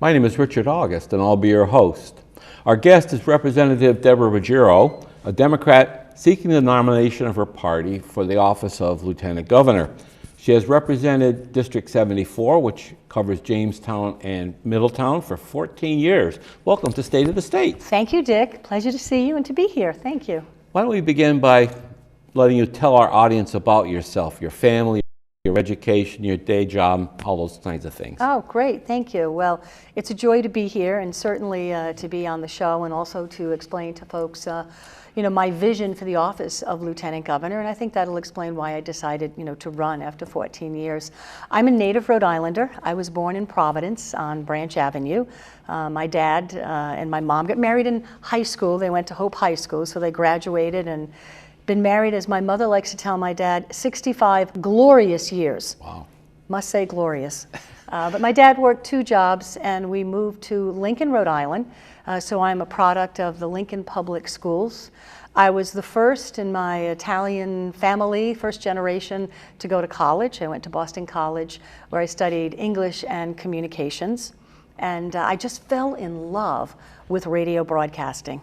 My name is Richard August, and I'll be your host. Our guest is Representative Deborah Ruggiero, a Democrat seeking the nomination of her party for the office of Lieutenant Governor. She has represented District 74, which covers Jamestown and Middletown, for 14 years. Welcome to State of the State. Thank you, Dick. Pleasure to see you and to be here. Thank you. Why don't we begin by letting you tell our audience about yourself, your family, your education, your day job, all those kinds of things. Oh, great. Thank you. Well, it's a joy to be here and certainly to be on the show and also to explain to folks my vision for the office of Lieutenant Governor, and I think that'll explain why I decided, to run after 14 years. I'm a native Rhode Islander. I was born in Providence on Branch Avenue. My dad and my mom got married in high school. They went to Hope High School, so they graduated and been married, as my mother likes to tell my dad, 65 glorious years. Wow. Must say glorious. But my dad worked 2 jobs, and we moved to Lincoln, Rhode Island. So I'm a product of the Lincoln Public Schools. I was the first in my Italian family, first generation, to go to college. I went to Boston College, where I studied English and communications. And I just fell in love with radio broadcasting.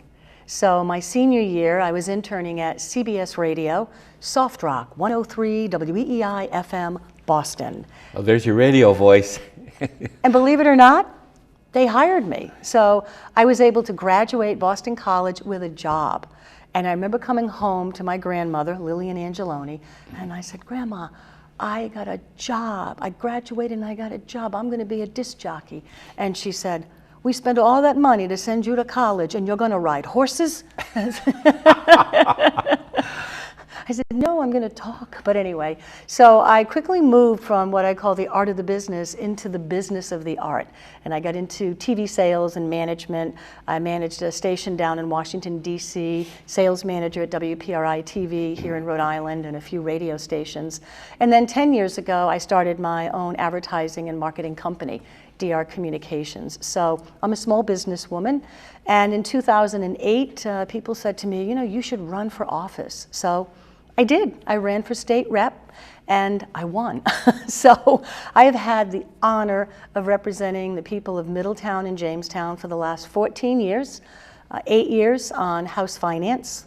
So my senior year, I was interning at CBS Radio, Soft Rock, 103 WEEI FM, Boston. Oh, there's your radio voice. And believe it or not, they hired me. So I was able to graduate Boston College with a job. And I remember coming home to my grandmother, Lillian Angeloni, and I said, "Grandma, I got a job. I graduated and I got a job. I'm going to be a disc jockey." And she said, "We spent all that money to send you to college and you're going to ride horses?" I said, "No, I'm going to talk." But anyway, so I quickly moved from what I call the art of the business into the business of the art. And I got into TV sales and management. I managed a station down in Washington, D.C., sales manager at WPRI TV here in Rhode Island, and a few radio stations. And then 10 years ago, I started my own advertising and marketing company, DR Communications. So I'm a small businesswoman, and in 2008, people said to me, "You should run for office." So I did. I ran for state rep, and I won. So I have had the honor of representing the people of Middletown and Jamestown for the last 14 years, 8 years on House Finance.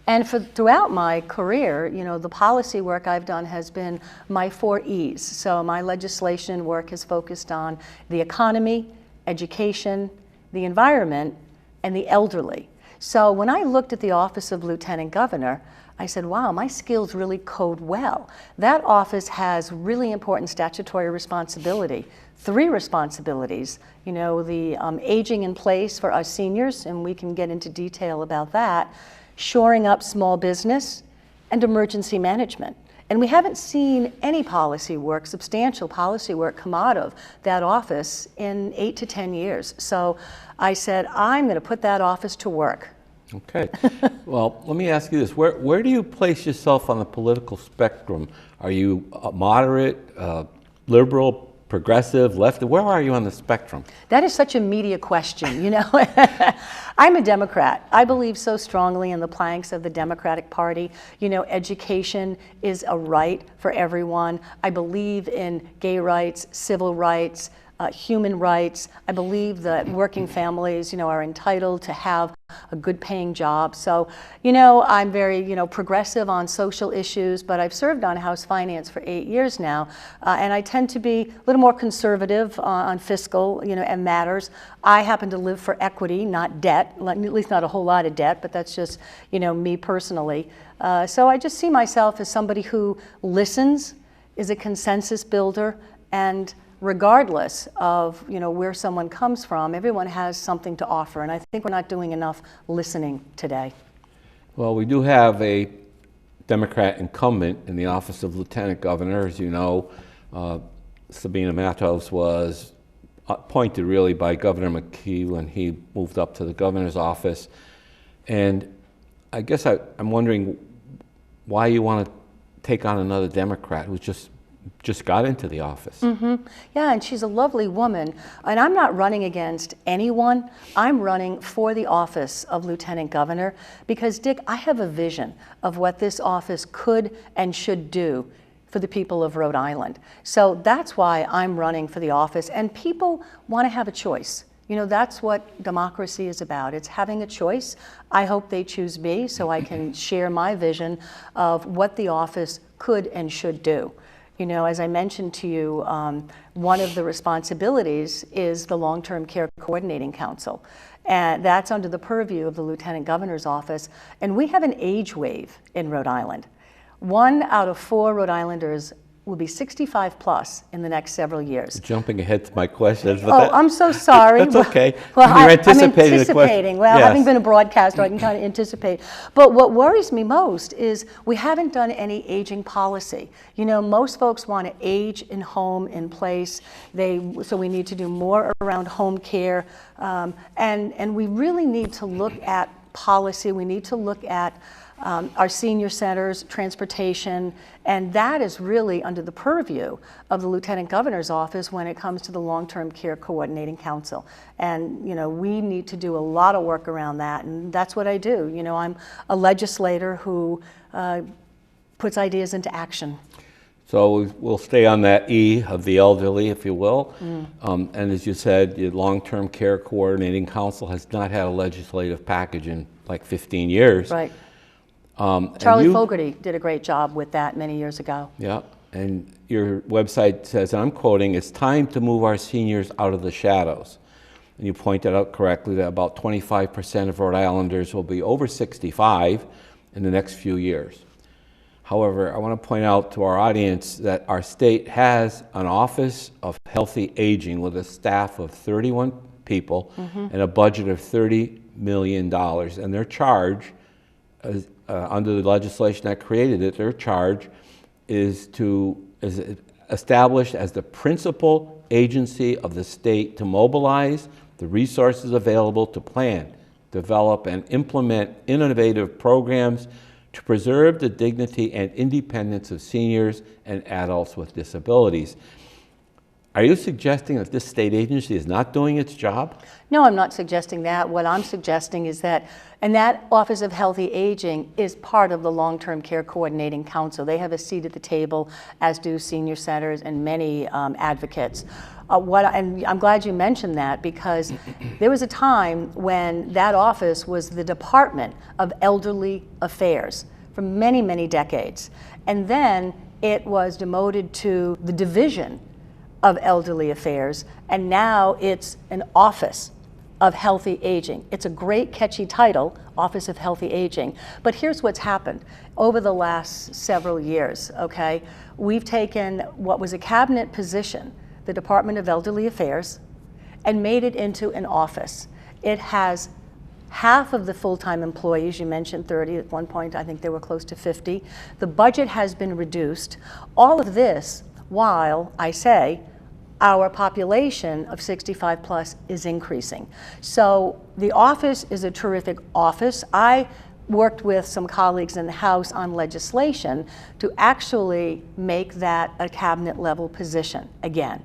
And throughout my career, the policy work I've done has been my 4 E's. So my legislation work has focused on the economy, education, the environment, and the elderly. So when I looked at the office of Lieutenant Governor, I said, wow, my skills really code well. That office has really important statutory responsibility. 3 responsibilities, the aging in place for our seniors, and we can get into detail about that, shoring up small business, and emergency management. And we haven't seen any policy work, substantial policy work, come out of that office in 8 to 10 years. So I said, I'm going to put that office to work. Okay. Well, let me ask you this. Where do you place yourself on the political spectrum? Are you moderate, liberal, progressive, left? Where are you on the spectrum? That is such a media question, I'm a Democrat. I believe so strongly in the planks of the Democratic Party. Education is a right for everyone. I believe in gay rights, civil rights, human rights. I believe that working families, are entitled to have a good paying job. So, I'm very, progressive on social issues, but I've served on House Finance for 8 years now, and I tend to be a little more conservative on fiscal, and matters. I happen to live for equity, not debt, at least not a whole lot of debt, but that's just, me personally. So I just see myself as somebody who listens, is a consensus builder, and regardless of where someone comes from, everyone has something to offer, and I think we're not doing enough listening today. Well, we do have a Democrat incumbent in the office of Lieutenant Governor. As you know, Sabina Matos was appointed really by Governor McKee when he moved up to the governor's office, and I guess I'm wondering why you want to take on another Democrat who's just got into the office. Mm-hmm. Yeah, and she's a lovely woman. And I'm not running against anyone. I'm running for the office of Lieutenant Governor because, Dick, I have a vision of what this office could and should do for the people of Rhode Island. So that's why I'm running for the office, and people want to have a choice. You know, that's what democracy is about. It's having a choice. I hope they choose me so I can share my vision of what the office could and should do. You know, as I mentioned to you, one of the responsibilities is the Long-Term Care Coordinating Council. And that's under the purview of the Lieutenant Governor's office. And we have an age wave in Rhode Island. 1 out of 4 Rhode Islanders will be 65 plus in the next several years. Jumping ahead to my questions. But I'm so sorry. That's okay. Well, You're I'm anticipating the question. anticipating. Well, Yes. having been a broadcaster, I can kind of anticipate. But what worries me most is we haven't done any aging policy. You know, most folks want to age in home, in place. So we need to do more around home care. And we really need to look at policy. We need to look at our senior centers, transportation, and that is really under the purview of the Lieutenant Governor's office when it comes to the Long-Term Care Coordinating Council. And, you know, we need to do a lot of work around that, and that's what I do. You know, I'm a legislator who puts ideas into action. So we'll stay on that E of the elderly, if you will. And as you said, the Long-Term Care Coordinating Council has not had a legislative package in like 15 years. Right. And Charlie Fogarty did a great job with that many years ago. Yeah, and your website says, and I'm quoting, "It's time to move our seniors out of the shadows." And you pointed out correctly that about 25% of Rhode Islanders will be over 65 in the next few years. However, I want to point out to our audience that our state has an Office of Healthy Aging with a staff of 31 people and a budget of $30 million. And their charge, under the legislation that created it, their charge is established as the principal agency of the state to mobilize the resources available to plan, develop, and implement innovative programs to preserve the dignity and independence of seniors and adults with disabilities. Are you suggesting that this state agency is not doing its job? No, I'm not suggesting that. What I'm suggesting is that, and that Office of Healthy Aging is part of the Long-Term Care Coordinating Council. They have a seat at the table, as do senior centers and many advocates. And I'm glad you mentioned that, because there was a time when that office was the Department of Elderly Affairs for many, many decades. And then it was demoted to the Division of Elderly Affairs, and now it's an Office of Healthy Aging. It's a great catchy title, Office of Healthy Aging. But here's what's happened over the last several years, okay? We've taken what was a cabinet position, the Department of Elderly Affairs, and made it into an office. It has half of the full-time employees. You mentioned 30. At one point, I think they were close to 50. The budget has been reduced. All of this while, I say, our population of 65 plus is increasing. So the office is a terrific office. I worked with some colleagues in the House on legislation to actually make that a cabinet level position again,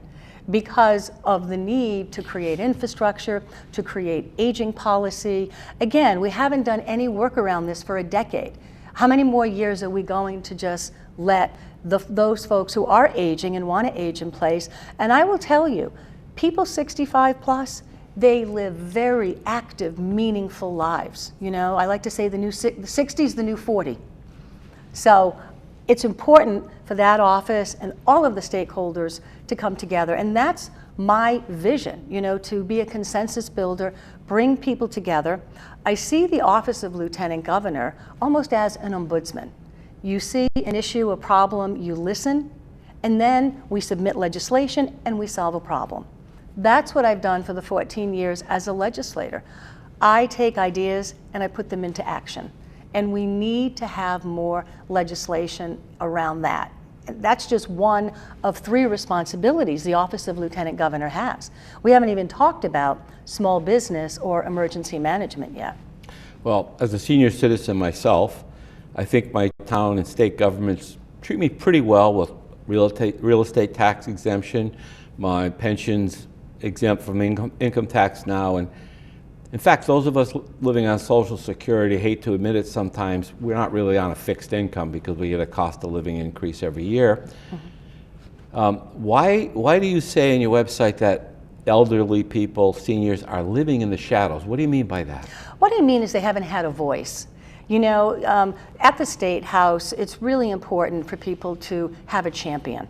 because of the need to create infrastructure, to create aging policy. Again, we haven't done any work around this for a decade. How many more years are we going to just let those folks who are aging and want to age in place? And I will tell you, people 65 plus, they live very active, meaningful lives. You know, I like to say the 60 is the new 40. So it's important for that office and all of the stakeholders to come together. And that's my vision, you know, to be a consensus builder, bring people together. I see the Office of Lieutenant Governor almost as an ombudsman. You see an issue, a problem, you listen, and then we submit legislation and we solve a problem. That's what I've done for the 14 years as a legislator. I take ideas and I put them into action. And we need to have more legislation around that. And that's just one of 3 responsibilities the Office of Lieutenant Governor has. We haven't even talked about small business or emergency management yet. Well, as a senior citizen myself, I think my town and state governments treat me pretty well with real estate tax exemption. My pension's exempt from income tax now, and In fact, those of us living on Social Security, hate to admit it sometimes, we're not really on a fixed income because we get a cost of living increase every year. Why do you say in your website that elderly people, seniors, are living in the shadows? What do you mean by that? What I mean is they haven't had a voice. You know, at the State House, it's really important for people to have a champion.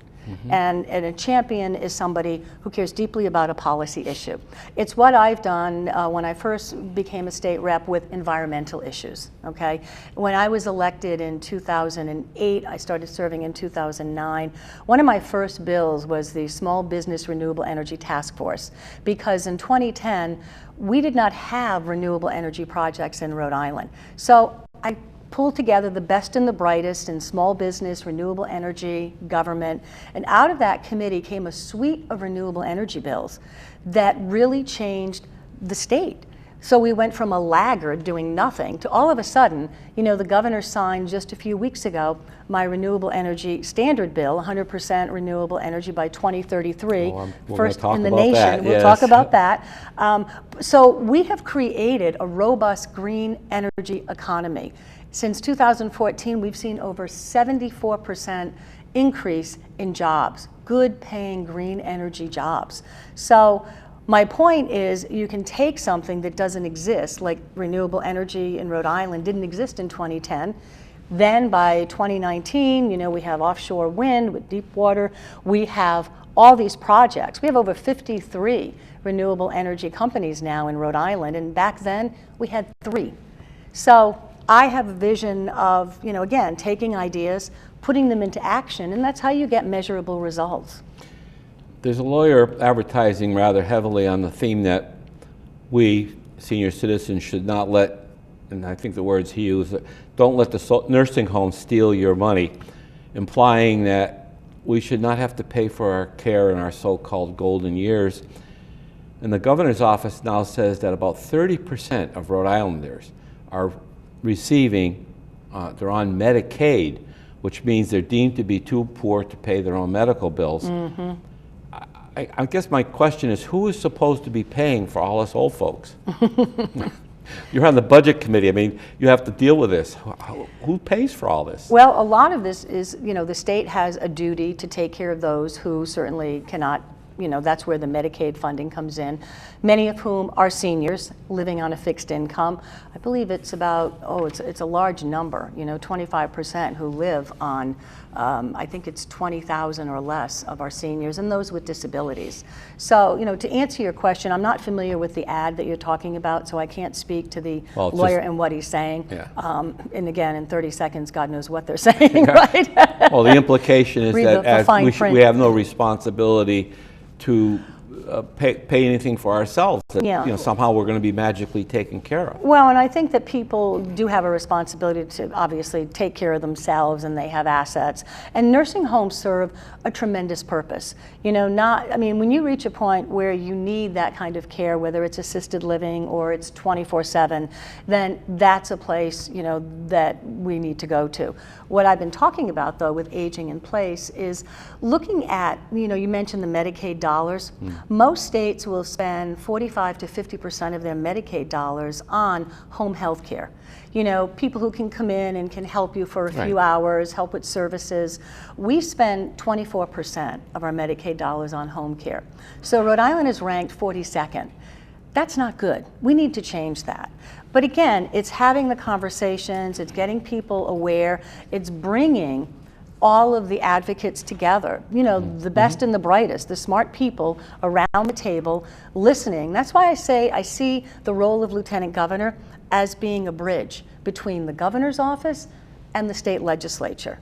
And a champion is somebody who cares deeply about a policy issue. It's what I've done when I first became a state rep with environmental issues, okay? When I was elected in 2008, I started serving in 2009. One of my first bills was the Small Business Renewable Energy Task Force, because in 2010, we did not have renewable energy projects in Rhode Island. So I pulled together the best and the brightest in small business, renewable energy, government, and out of that committee came a suite of renewable energy bills that really changed the state. So we went from a laggard doing nothing to all of a sudden, you know, the governor signed just a few weeks ago my renewable energy standard bill, 100% renewable energy by 2033, first in the nation. That, we'll talk about that. So we have created a robust green energy economy. Since 2014, we've seen over 74% increase in jobs, good paying green energy jobs. So my point is you can take something that doesn't exist, like renewable energy in Rhode Island didn't exist in 2010. Then by 2019, you know, we have offshore wind with deep water. We have all these projects. We have over 53 renewable energy companies now in Rhode Island, and back then we had 3. So I have a vision of, you know, again, taking ideas, putting them into action, and that's how you get measurable results. There's a lawyer advertising rather heavily on the theme that we, senior citizens, should not let, and I think the words he used, don't let the nursing home steal your money, implying that we should not have to pay for our care in our so-called golden years. And the governor's office now says that about 30% of Rhode Islanders are receiving, they're on Medicaid, which means they're deemed to be too poor to pay their own medical bills. I guess my question is, who is supposed to be paying for all us old folks? You're on the budget committee. I mean, you have to deal with this. Who pays for all this? Well, a lot of this is, you know, the state has a duty to take care of those who certainly cannot, you know, that's where the Medicaid funding comes in, many of whom are seniors living on a fixed income. I believe it's about, it's a large number, you know, 25% who live on, I think it's 20,000 or less of our seniors, and those with disabilities. So, you know, to answer your question, I'm not familiar with the ad that you're talking about, so I can't speak to the lawyer and what he's saying. Yeah. And again, in 30 seconds, God knows what they're saying, right? Well, the implication is that as we have no responsibility to pay anything for ourselves, that, you know, somehow we're going to be magically taken care of. Well, and I think that people do have a responsibility to obviously take care of themselves, and they have assets. And nursing homes serve a tremendous purpose. You know, I mean, when you reach a point where you need that kind of care, whether it's assisted living or it's 24/7, then that's a place, you know, that we need to go to. What I've been talking about, though, with aging in place is looking at, you know, you mentioned the Medicaid dollars. Most states will spend 45 to 50% of their Medicaid dollars on home health care. You know, people who can come in and can help you for a few hours, help with services. We spend 24% of our Medicaid dollars on home care. So Rhode Island is ranked 42nd. That's not good. We need to change that. But again, it's having the conversations, it's getting people aware, it's bringing all of the advocates together, you know, the best and the brightest, the smart people around the table listening. That's why I say I see the role of Lieutenant Governor as being a bridge between the governor's office and the state legislature,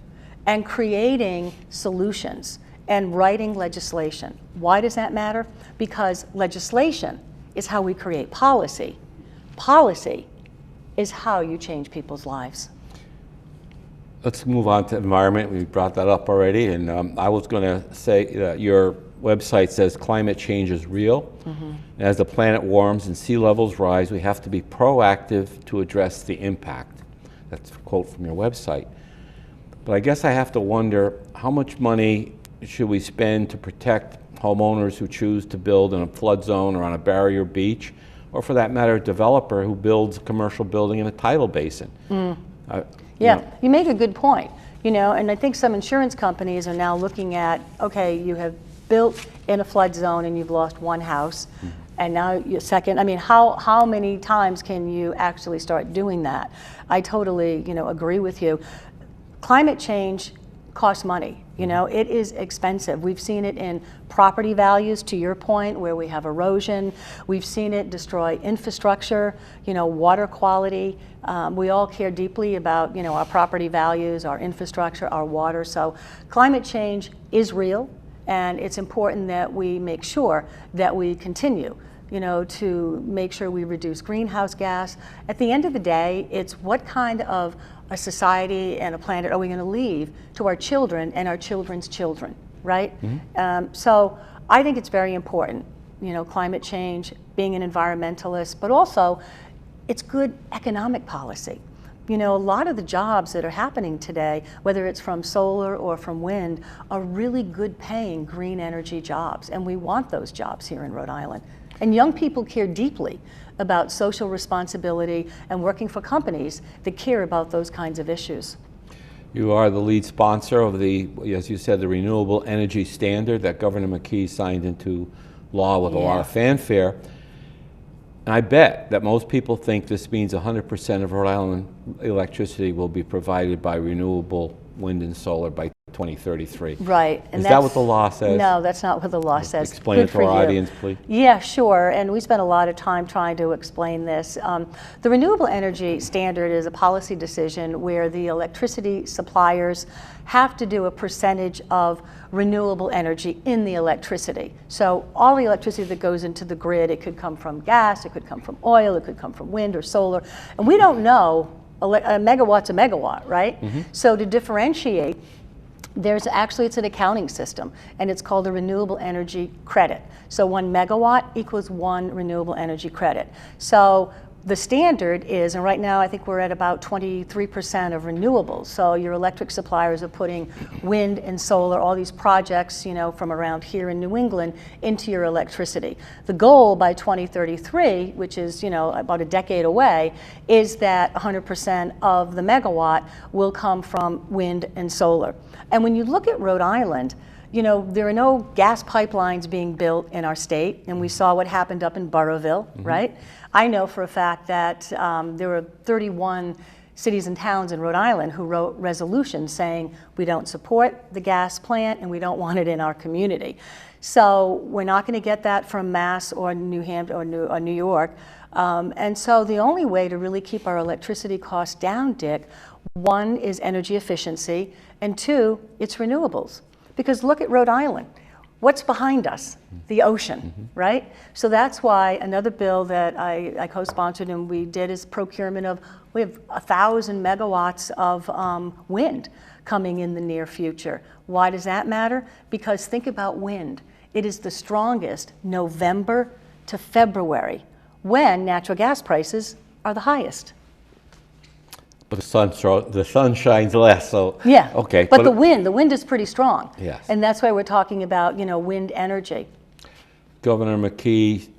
and creating solutions and writing legislation. Why does that matter? Because legislation is how we create policy. Policy is how you change people's lives. Let's move on to environment. We brought that up already, and I was going to say that your website says climate change is real. As the planet warms and sea levels rise, we have to be proactive to address the impact. That's a quote from your website. But I guess I have to wonder, how much money should we spend to protect homeowners who choose to build in a flood zone or on a barrier beach, or for that matter, a developer who builds a commercial building in a tidal basin. Yeah, you make a good point. And I think some insurance companies are now looking at, okay, you have built in a flood zone and you've lost one house, and now your second. I mean, how many times can you actually start doing that? I totally, agree with you. Climate change costs money. It is expensive. We've seen it in property values, to your point, where we have erosion. We've seen it destroy infrastructure, water quality. We all care deeply about, our property values, our infrastructure, our water. So climate change is real, and it's important that we make sure that we continue, to make sure we reduce greenhouse gas. At the end of the day, it's what kind of a society and a planet are we going to leave to our children and our children's children, right? So I think it's very important, climate change, being an environmentalist, but also it's good economic policy. A lot of the jobs that are happening today, whether it's from solar or from wind, are really good paying green energy jobs, and we want those jobs here in Rhode Island. And young people care deeply about social responsibility and working for companies that care about those kinds of issues. You are the lead sponsor of the, as you said, the Renewable Energy Standard that Governor McKee signed into law with a lot of fanfare. And I bet that most people think this means 100% of Rhode Island electricity will be provided by renewable wind and solar by 2033. Right. And is that what the law says? No, that's not what the law says. Explain it to our audience, please. Yeah, sure. And we spent a lot of time trying to explain this. The Renewable Energy Standard is a policy decision where the electricity suppliers have to do a percentage of renewable energy in the electricity. So all the electricity that goes into the grid, it could come from gas, it could come from oil, it could come from wind or solar. And we don't know, a megawatt's a megawatt, right? So to differentiate, it's an accounting system, and it's called a renewable energy credit. So 1 megawatt equals 1 renewable energy credit. So the standard is, and right now I think we're at about 23% of renewables. So your electric suppliers are putting wind and solar, all these projects, from around here in New England, into your electricity. The goal by 2033, which is, about a decade away, is that 100% of the megawatt will come from wind and solar. And when you look at Rhode Island, there are no gas pipelines being built in our state, and we saw what happened up in Burrowville, right? I know for a fact that there were 31 cities and towns in Rhode Island who wrote resolutions saying we don't support the gas plant and we don't want it in our community. So we're not going to get that from Mass or New Hampshire or New York. And so the only way to really keep our electricity costs down, Dick, 1 is energy efficiency, and 2, it's renewables. Because look at Rhode Island. What's behind us? The ocean, right? So that's why another bill that I co-sponsored and we did is procurement of, we have 1,000 megawatts of wind coming in the near future. Why does that matter? Because think about wind. It is the strongest November to February when natural gas prices are the highest. But the sun shines less, so yeah. Okay. But the wind is pretty strong. Yes. And that's why we're talking about wind energy. Governor McKee,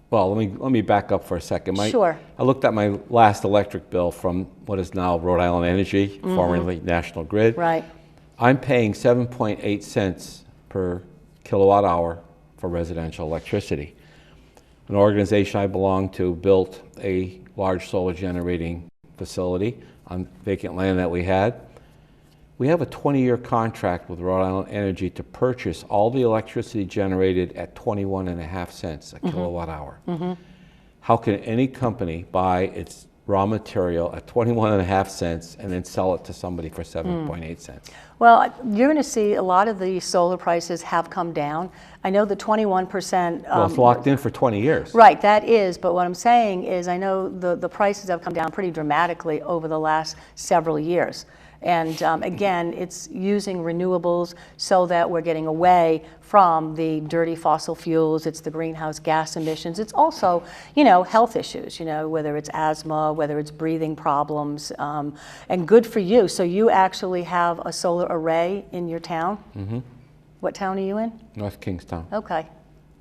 well, let me back up for a second. Sure. I looked at my last electric bill from what is now Rhode Island Energy, formerly National Grid. Right. I'm paying 7.8 cents per kilowatt hour for residential electricity. An organization I belong to built a large solar generating facility on vacant land that we had. We have a 20-year contract with Rhode Island Energy to purchase all the electricity generated at 21.5 cents a kilowatt hour. How can any company buy its raw material at 21.5 cents and then sell it to somebody for 7.8 cents? Well, you're going to see a lot of the solar prices have come down. I know the 21%. Well, it's locked in for 20 years. Right, that is. But what I'm saying is I know the prices have come down pretty dramatically over the last several years. And again, it's using renewables so that we're getting away from the dirty fossil fuels. It's the greenhouse gas emissions. It's also, health issues, whether it's asthma, whether it's breathing problems, and good for you. So you actually have a solar array in your town? What town are you in? North Kingstown. Okay.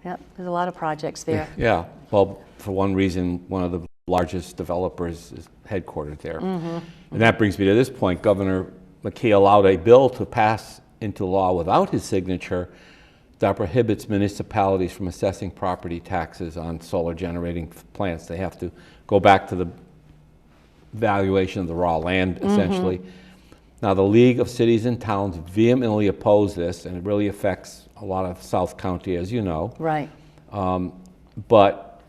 Yep, there's a lot of projects there. Yeah, well, for one reason, one of the largest developers is headquartered there. And that brings me to this point. Governor McKee allowed a bill to pass into law without his signature that prohibits municipalities from assessing property taxes on solar generating plants. They have to go back to the valuation of the raw land, essentially. Now, the League of Cities and Towns vehemently oppose this, and it really affects a lot of South County, as you know. Right. But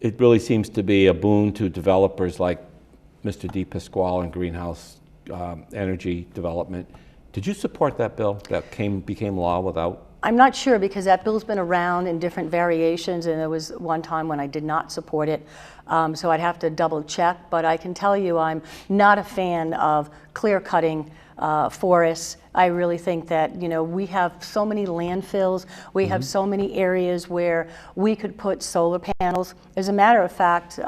it really seems to be a boon to developers like Mr. D. Pasquale and Greenhouse Energy Development. Did you support that bill that became law without? I'm not sure, because that bill's been around in different variations, and there was one time when I did not support it. So I'd have to double check, but I can tell you I'm not a fan of clear-cutting forests. I really think that, you know, we have so many landfills, we have so many areas where we could put solar panels. As a matter of fact,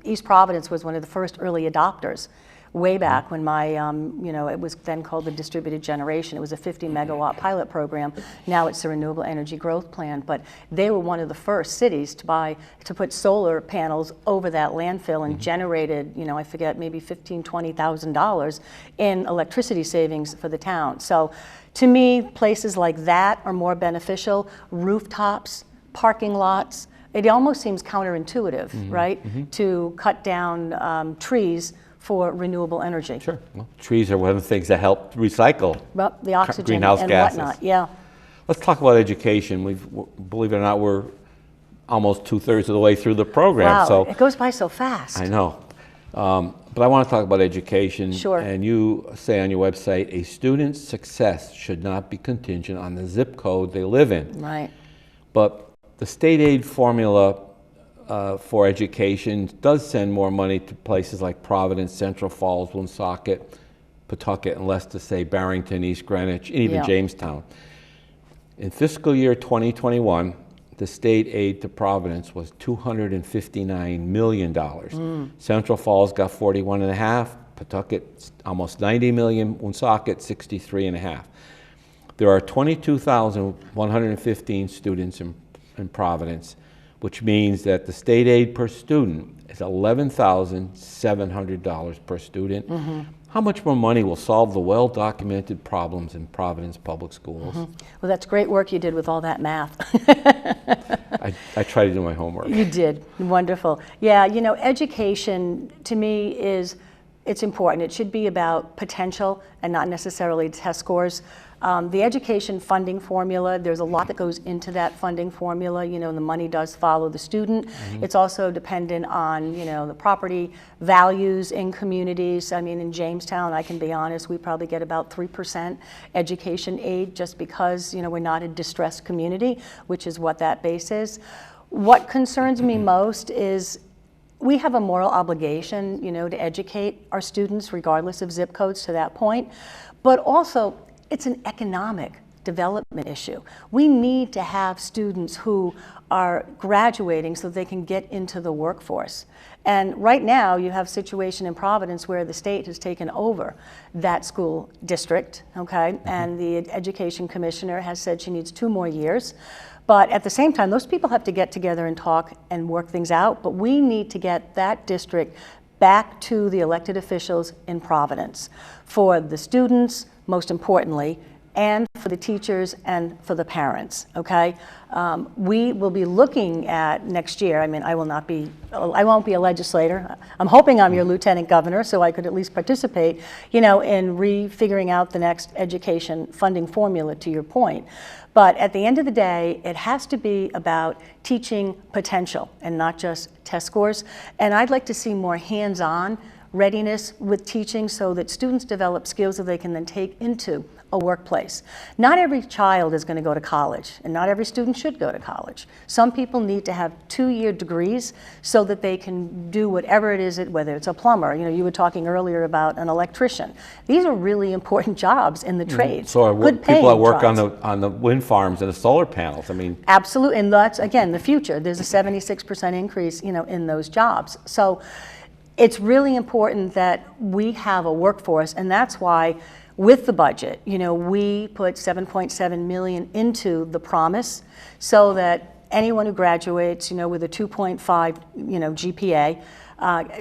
East Providence was one of the first early adopters way back when my, you know, it was then called the distributed generation. It was a 50 megawatt pilot program. Now it's the renewable energy growth plan. But they were one of the first cities to put solar panels over that landfill, and generated, you know, I forget, maybe $15,000, $20,000 in electricity savings for the town. So to me, places like that are more beneficial. Rooftops, parking lots, it almost seems counterintuitive, right? To cut down trees for renewable energy. Sure. Well, trees are one of the things that help recycle Well, the oxygen greenhouse and gases. whatnot, yeah. Let's talk about education. Believe it or not, we're almost 2/3 of the way through the program. Wow, So it goes by so fast. I know. But I want to talk about education. Sure. And you say on your website, a student's success should not be contingent on the zip code they live in. Right. But the state aid formula for education does send more money to places like Providence, Central Falls, Woonsocket, Pawtucket, and let's just say Barrington, East Greenwich, and even Jamestown. In fiscal year 2021, the state aid to Providence was $259 million. Central Falls got 41.5, Pawtucket almost 90 million, Woonsocket 63.5. There are 22,115 students in Providence, which means that the state aid per student is $11,700 per student. How much more money will solve the well-documented problems in Providence public schools? Well, that's great work you did with all that math. I try to do my homework. You did. Wonderful. Yeah, you know, education to me it's important. It should be about potential and not necessarily test scores. The education funding formula, there's a lot that goes into that funding formula. You know, the money does follow the student. It's also dependent on, you know, the property values in communities. I mean, in Jamestown, I can be honest, we probably get about 3% education aid just because, you know, we're not a distressed community, which is what that base is. What concerns me most is we have a moral obligation, you know, to educate our students regardless of zip codes to that point, but also it's an economic development issue. We need to have students who are graduating so they can get into the workforce. And right now you have a situation in Providence where the state has taken over that school district, okay? And the education commissioner has said she needs 2 more years. But at the same time, those people have to get together and talk and work things out. But we need to get that district back to the elected officials in Providence for the students, most importantly, and for the teachers and for the parents, okay? We will be looking at next year. I mean, I won't be a legislator. I'm hoping I'm your lieutenant governor so I could at least participate, you know, in refiguring out the next education funding formula, to your point. But at the end of the day, it has to be about teaching potential and not just test scores. And I'd like to see more hands-on readiness with teaching so that students develop skills that they can then take into a workplace. Not every child is going to go to college, and not every student should go to college. Some people need to have 2-year degrees so that they can do whatever it is, whether it's a plumber. You know, you were talking earlier about an electrician. These are really important jobs in the trades. So are good paying people that work jobs. on the wind farms and the solar panels, I mean. Absolutely, and that's, again, the future. There's a 76% increase, you know, in those jobs. So it's really important that we have a workforce, and that's why with the budget, you know, we put $7.7 million into the promise so that anyone who graduates, with a 2.5, GPA,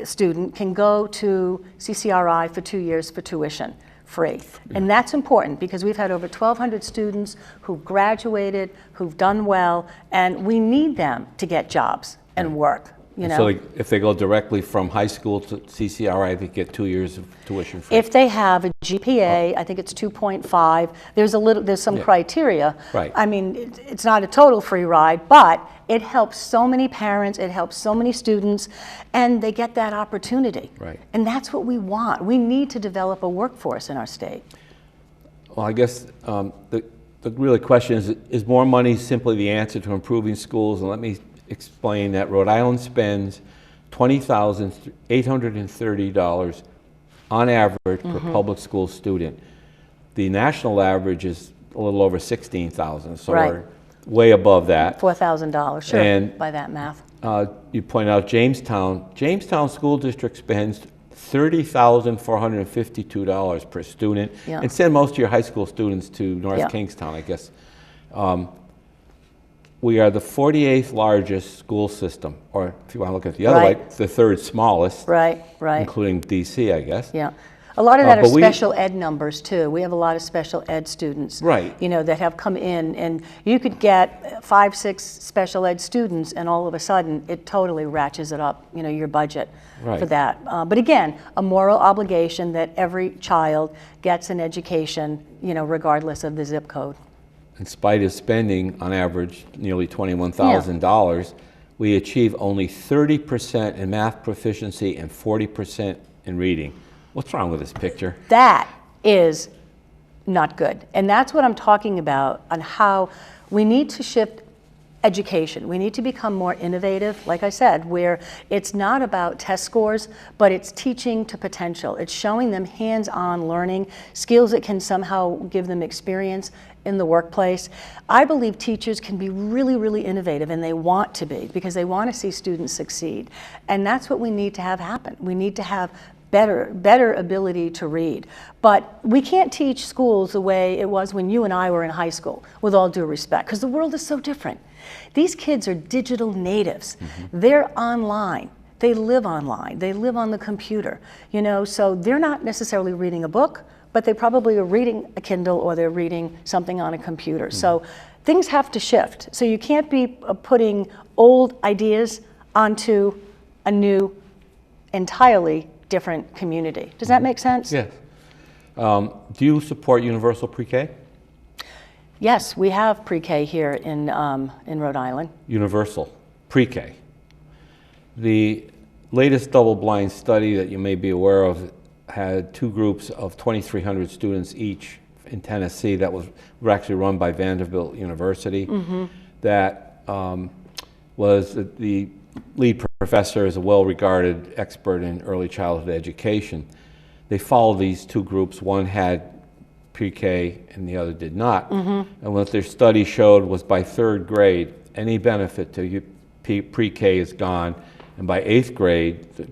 student can go to CCRI for 2 years for tuition free. And that's important because we've had over 1,200 students who've graduated, who've done well, and we need them to get jobs and work. So if they go directly from high school to CCRI, they get 2 years of tuition free. If they have a GPA, I think it's 2.5. There's some criteria. Right. I mean, it's not a total free ride, but it helps so many parents, it helps so many students, and they get that opportunity. Right. And that's what we want. We need to develop a workforce in our state. Well, I guess the really question is more money simply the answer to improving schools? And let me explain that Rhode Island spends $20,830 on average per public school student. The national average is a little over $16,000, so we're way above that. $4,000, sure, and, by that math. You point out Jamestown School District spends $30,452 per student, and send most of your high school students to North Kingstown, I guess. We are the 48th largest school system, or if you want to look at it the other way, the third smallest, including DC, I guess. Yeah. A lot of that are special ed numbers too. We have a lot of special ed students, that have come in, and you could get 5, 6 special ed students, and all of a sudden it totally ratchets it up, your budget for that. But again, a moral obligation that every child gets an education, regardless of the zip code. In spite of spending, on average, nearly $21,000, we achieve only 30% in math proficiency and 40% in reading. What's wrong with this picture? That is not good. And that's what I'm talking about, on how we need to shift education. We need to become more innovative, like I said, where it's not about test scores, but it's teaching to potential. It's showing them hands-on learning, skills that can somehow give them experience in the workplace. I believe teachers can be really, really innovative, and they want to be, because they want to see students succeed. And that's what we need to have happen. We need to have better ability to read. But we can't teach schools the way it was when you and I were in high school, with all due respect, because the world is so different. These kids are digital natives. They're online. They live online. They live on the computer. So they're not necessarily reading a book, but they probably are reading a Kindle, or they're reading something on a computer. So things have to shift. So you can't be putting old ideas onto a new, entirely different community. Does that make sense? Yes. Do you support universal pre-K? Yes, we have pre-K here in Rhode Island. Universal pre-K. The latest double-blind study that you may be aware of had 2 groups of 2,300 students each in Tennessee that were actually run by Vanderbilt University. That was the lead professor is a well-regarded expert in early childhood education. They followed these 2 groups. One had pre-K and the other did not. And what their study showed was by 3rd grade, any benefit to pre-K is gone. And by 8th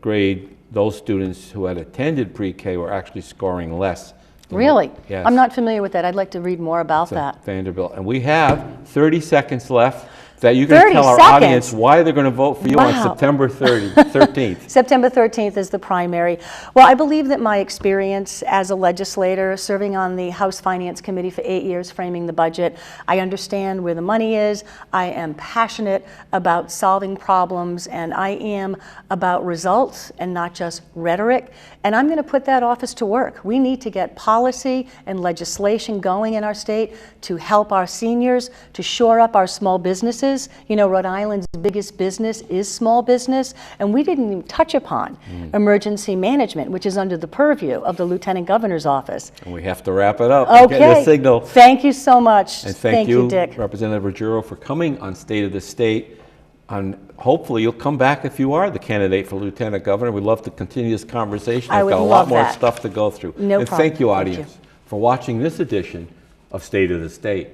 grade, those students who had attended pre-K were actually scoring less. Really? Yes. I'm not familiar with that. I'd like to read more about that. Vanderbilt. And we have 30 seconds left that you can tell our audience why they're going to vote for you on September 13th. September 13th is the primary. Well, I believe that my experience as a legislator, serving on the House Finance Committee for 8 years, framing the budget, I understand where the money is. I am passionate about solving problems, and I am about results and not just rhetoric. And I'm going to put that office to work. We need to get policy and legislation going in our state to help our seniors, to shore up our small businesses. Rhode Island's biggest business is small business, and we didn't even touch upon emergency management, which is under the purview of the Lieutenant Governor's office. And we have to wrap it up. Okay. Get a signal. Thank you so much. And thank you, Dick. Representative Ruggiero, for coming on State of the State. And hopefully you'll come back if you are the candidate for Lieutenant Governor. We'd love to continue this conversation. I would got a love lot more that. stuff to go through. No and problem. thank you, audience, for watching this edition of State of the State.